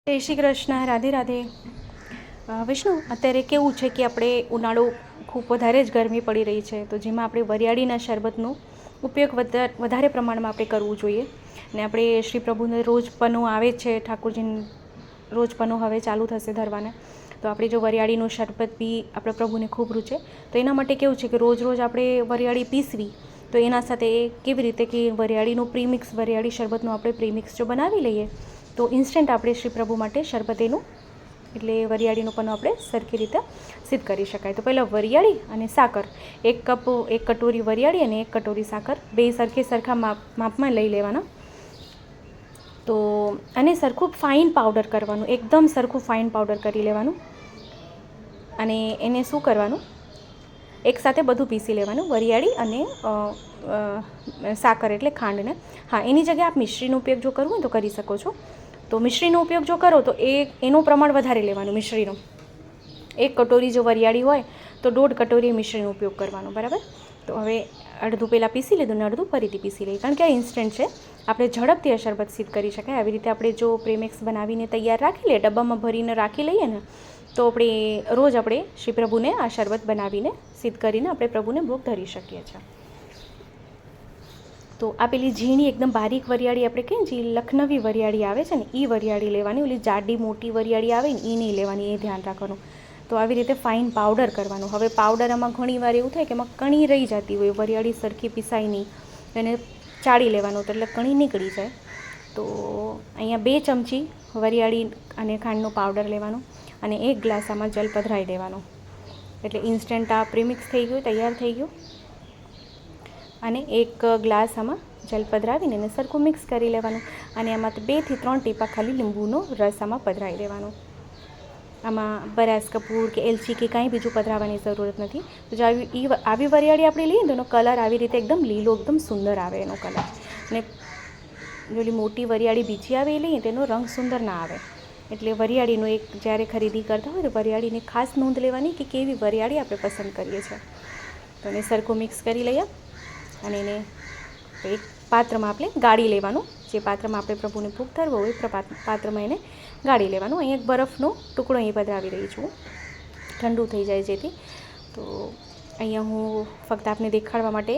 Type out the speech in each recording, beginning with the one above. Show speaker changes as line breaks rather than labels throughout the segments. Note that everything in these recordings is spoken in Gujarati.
જય શ્રી કૃષ્ણ, રાધે રાધે. વિષ્ણુ, અત્યારે કેવું છે કે આપણે ઉનાળો ખૂબ વધારે જ ગરમી પડી રહી છે, તો જેમાં આપણે વરિયાળીના શરબતનો ઉપયોગ વધારે પ્રમાણમાં આપણે કરવું જોઈએ. ને આપણે શ્રી પ્રભુને રોજ પનો આવે છે, ઠાકોરજીને રોજ પનો હવે ચાલુ થશે ધરવાના, તો આપણે જો વરિયાળીનું શરબત બી આપણે પ્રભુને ખૂબ રૂચે, તો એના માટે કેવું છે કે રોજ રોજ આપણે વરિયાળી પીસવી, તો એના સાથે કેવી રીતે કે વરિયાળીનું પ્રીમિક્સ, વરિયાળી શરબતનું આપણે પ્રીમિક્સ જો બનાવી લઈએ, તો ઇન્સ્ટન્ટ આપણે શ્રી પ્રભુ માટે શરબત એનું એટલે વરિયાળીનું પણ આપણે સરખી રીતે સિદ્ધ કરી શકાય. તો પહેલાં વરિયાળી અને સાકર, એક કટોરી વરિયાળી અને એક કટોરી સાકર, બે સરખા માપમાં લઈ લેવાના. તો અને સરખું ફાઇન પાવડર કરવાનું, એકદમ સરખું ફાઇન પાવડર કરી લેવાનું. અને એને શું કરવાનું, એકસાથે બધું પીસી લેવાનું, વરિયાળી અને સાકર એટલે ખાંડને. હા, એની જગ્યાએ આપ મિશ્રીનો ઉપયોગ જો કરવો હોય તો કરી શકો છો. તો મિશ્રીનો ઉપયોગ જો કરો તો એનું પ્રમાણ વધારે લેવાનું મિશ્રીનું. એક કટોરી જો વરિયાળી હોય તો 1.5 કટોરી મિશ્રીનો ઉપયોગ કરવાનો, બરાબર. તો હવે અડધું પહેલાં પીસી લીધું ને અડધું ફરીથી પીસી લઈએ, કારણ કે આ ઇન્સ્ટન્ટ છે, આપણે ઝડપથી આ શરબત સિદ્ધ કરી શકાય. આવી રીતે આપણે જો પ્રેમેક્સ બનાવીને તૈયાર રાખી લઈએ, ડબ્બામાં ભરીને રાખી લઈએ ને, તો આપણે રોજ આપણે શ્રી પ્રભુને આ શરબત બનાવીને સિદ્ધ કરીને આપણે પ્રભુને ભોગ ધરી શકીએ છીએ. તો આ પેલી ઝીણી એકદમ બારીક વરિયાળી આપણે કહીએ જે લખનવી વરિયાળી આવે છે ને, એ વરિયાળી લેવાની. ઓલી જાડી મોટી વરિયાળી આવે ને એ નહીં લેવાની, એ ધ્યાન રાખવાનું. તો આવી રીતે ફાઇન પાવડર કરવાનું. હવે પાવડર આમાં ઘણી વાર એવું થાય કે એમાં કણી રહી જતી હોય, વરિયાળી સરખી પીસાય નહીં, એને ચાળી લેવાનું તો એટલે કણી નીકળી જાય. તો અહીંયા 2 ચમચી વરિયાળી અને ખાંડનો પાવડર લેવાનો અને 1 ગ્લાસ આમાં જલ પધરાવી દેવાનું. એટલે ઇન્સ્ટન્ટ આ પ્રીમિક્સ થઈ ગયું, તૈયાર થઈ ગયું. અને 1 ગ્લાસ આમાં જલ પધરાવીને એને સરખું મિક્સ કરી લેવાનું. અને આમાં 2 થી 3 ટીપા ખાલી લીંબુનો રસ આમાં પધરાવી દેવાનો. આમાં બરાસ કપૂર કે એલચી કે કાંઈ બીજું પધરાવવાની જરૂરત નથી. તો જો આવી વરિયાળી આપણે લઈએ તો એનો કલર આવી રીતે એકદમ લીલો, એકદમ સુંદર આવે એનો કલર. અને જોલી મોટી વરિયાળી બીજી આવે એ લઈએ તેનો રંગ સુંદર ના આવે. એટલે વરિયાળીનો એક જ્યારે ખરીદી કરતા હોય તો વરિયાળીની ખાસ નોંધ લેવાની કે કેવી વરિયાળી આપણે પસંદ કરીએ છીએ. તો એને સરખું મિક્સ કરી લઈએ અને એને એક પાત્રમાં આપણે ગાળી લેવાનું. જે પાત્રમાં આપણે પ્રભુને ભોગ ધરવો હોય એ પાત્રમાં એને ગાળી લેવાનું. અહીં એક બરફનો ટુકડો અહીં પધરાવી રહી છું, ઠંડુ થઈ જાય જેથી. તો અહીંયા હું ફક્ત આપને દેખાડવા માટે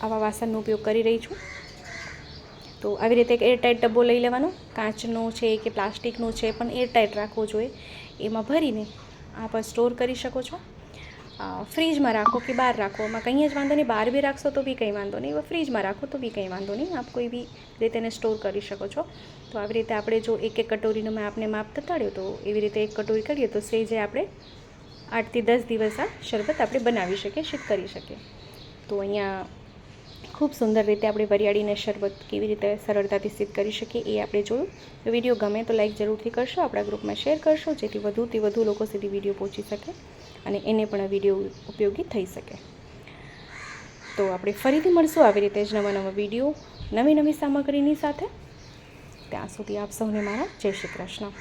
આવા વાસણનો ઉપયોગ કરી રહી છું. તો આવી રીતે એક એરટાઇટ ડબ્બો લઈ લેવાનો, કાચનો છે કે પ્લાસ્ટિકનો છે, પણ એરટાઇટ રાખવો જોઈએ. એમાં ભરીને આપ સ્ટોર કરી શકો છો. ફ્રીજમાં રાખો કે બહાર રાખો, એમાં કંઈ જ વાંધો નહીં. બહાર બી રાખશો તો બી કંઈ વાંધો નહીં, ફ્રીજમાં રાખો તો બી કંઈ વાંધો નહીં. આપ કોઈ બી રીતે એને સ્ટોર કરી શકો છો. તો આવી રીતે આપણે જો એક કટોરીનો મેં આપને માપ બતાડ્યો, તો એવી રીતે 1 કટોરી કરીએ તો સેજે આપણે 8 થી 10 દિવસ આ શરબત આપણે બનાવી શકીએ, સિદ્ધ કરી શકીએ. તો અહીંયા ખૂબ સુંદર રીતે આપણે વરિયાળીને શરબત કેવી રીતે સરળતાથી સિદ્ધ કરી શકીએ એ આપણે જોયું. તો વિડીયો ગમે તો લાઈક જરૂરથી કરશો, આપણા ગ્રુપમાં શેર કરશો, જેથી વધુથી વધુ લોકો સુધી વિડીયો પહોંચી શકે અને એને પણ વિડીયો ઉપયોગી થઈ શકે. તો આપણે ફરીથી મળશું આવી રીતે જ નવા વિડીયો, નવી સામગ્રીની સાથે. ત્યાં સુધી આપ સૌને મારા જય શ્રી કૃષ્ણ.